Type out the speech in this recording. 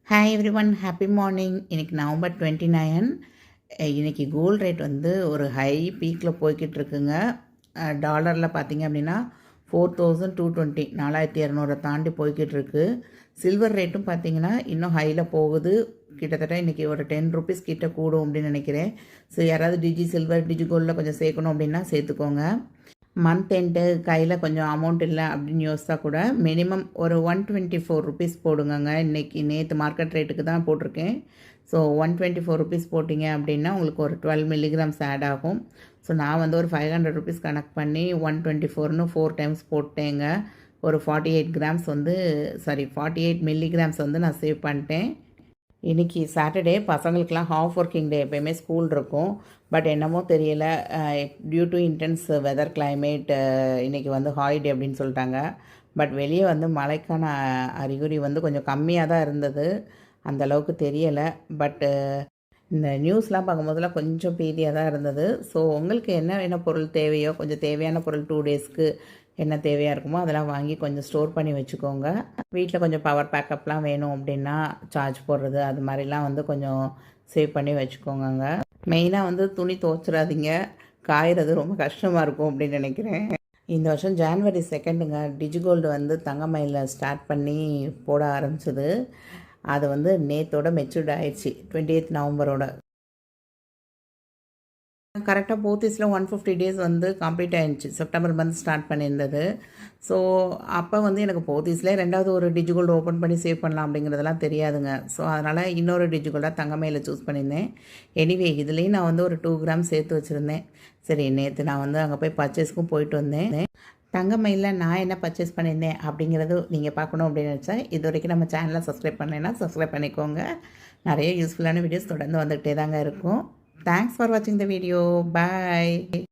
Hi every one happy morning. இன்றைக்கி November 29. இன்றைக்கி gold rate வந்து ஒரு ஹை பீக்கில் போய்கிட்டு இருக்குங்க. டாலரில் பார்த்தீங்க அப்படின்னா 4220 4200 தாண்டி போய்கிட்டு இருக்கு. சில்வர் ரேட்டும் பார்த்தீங்கன்னா இன்னும் ஹையில் போகுது. கிட்டத்தட்ட இன்றைக்கி ஒரு 10 ருபீஸ் கிட்ட கூடும் அப்படின்னு நினைக்கிறேன். ஸோ யாராவது டிஜி சில்வர் டிஜி கோல்டில் கொஞ்சம் சேர்க்கணும் அப்படின்னா சேர்த்துக்கோங்க. மந்த் எண்டு கையில் கொஞ்சம் அமௌண்ட் இல்லை அப்படின்னு யோசித்தா கூட மினிமம் ஒரு 124 ருபீஸ் போடுங்கங்க. இன்றைக்கி நேற்று மார்க்கெட் ரேட்டுக்கு தான் போட்டிருக்கேன். ஸோ 124 ருபீஸ் போட்டிங்க அப்படின்னா உங்களுக்கு ஒரு 12 மில்லிகிராம்ஸ் ஆட் ஆகும். ஸோ நான் வந்து ஒரு 500 ருபீஸ் கனெக்ட் பண்ணி 124ன்னு 4 டைம்ஸ் போட்டேங்க. ஒரு 48 கிராம்ஸ் வந்து 48 மில்லிகிராம்ஸ் வந்து நான் சேவ் பண்ணிட்டேன். இன்றைக்கி சாட்டர்டே பசங்களுக்கெலாம் ஹாஃப் ஒர்க்கிங் டே, எப்போயுமே ஸ்கூல் இருக்கும். பட் என்னமோ தெரியலை, due to intense weather climate இன்றைக்கி வந்து ஹாலிடே அப்படின்னு சொல்லிட்டாங்க. பட் வெளியே வந்து மழைக்கான அறிகுறி வந்து கொஞ்சம் கம்மியாக தான் இருந்தது, அந்தளவுக்கு தெரியலை. பட்டு இந்த நியூஸ்லாம் பார்க்கும்போதெல்லாம் கொஞ்சம் பீதியாக தான் இருந்தது. ஸோ உங்களுக்கு என்ன பொருள் தேவையோ, கொஞ்சம் தேவையான பொருள் 2 டேஸ்க்கு என்ன தேவையாக இருக்குமோ அதெல்லாம் வாங்கி கொஞ்சம் ஸ்டோர் பண்ணி வச்சுக்கோங்க. வீட்டில் கொஞ்சம் பவர் பேக்கப்லாம் வேணும் அப்படின்னா சார்ஜ் போடுறது அது மாதிரிலாம் வந்து கொஞ்சம் சேவ் பண்ணி வச்சுக்கோங்க. மெயினாக வந்து துணி துவைச்சிடாதீங்க, காயறது ரொம்ப கஷ்டமாக இருக்கும் அப்படின்னு நினைக்கிறேன். இந்த வருஷம் ஜான்வரி 2ங்க டிஜிகோல்டு வந்து தங்கமயிலில் ஸ்டார்ட் பண்ணி போட ஆரம்பிச்சது. அது வந்து நேற்றோட மெச்சூர்ட் ஆயிடுச்சு, 28 நவம்பரோட. கரெக்டாக போத்தீஸில் 150 டேஸ் வந்து கம்ப்ளீட் ஆகிடுச்சு. செப்டம்பர் மந்த் ஸ்டார்ட் பண்ணியிருந்தது. ஸோ அப்போ வந்து எனக்கு போத்தீஸில் ரெண்டாவது ஒரு டிஜிகோல்டு ஓப்பன் பண்ணி சேவ் பண்ணலாம் அப்படிங்கிறதெல்லாம் தெரியாதுங்க. ஸோ அதனால் இன்னொரு டிஜிகோல்டாக தங்கமயிலில் சூஸ் பண்ணியிருந்தேன். எனிவே இதுலேயும் நான் வந்து ஒரு 2 கிராம் சேர்த்து வச்சுருந்தேன். சரி, நேற்று நான் வந்து அங்கே போய் பர்ச்சேஸ்க்கும் போயிட்டு வந்தேன். தங்கமயிலில் நான் என்ன பர்ச்சேஸ் பண்ணியிருந்தேன் அப்படிங்கிறது நீங்கள் பார்க்கணும் அப்படின்னு நினச்சா இது வரைக்கும் நம்ம சேனலை சப்ஸ்கிரைப் பண்ணலைன்னா சப்ஸ்கிரைப் பண்ணிக்கோங்க. நிறைய யூஸ்ஃபுல்லான வீடியோஸ் தொடர்ந்து வந்துக்கிட்டே தாங்க இருக்கும். Thanks for watching the video. Bye.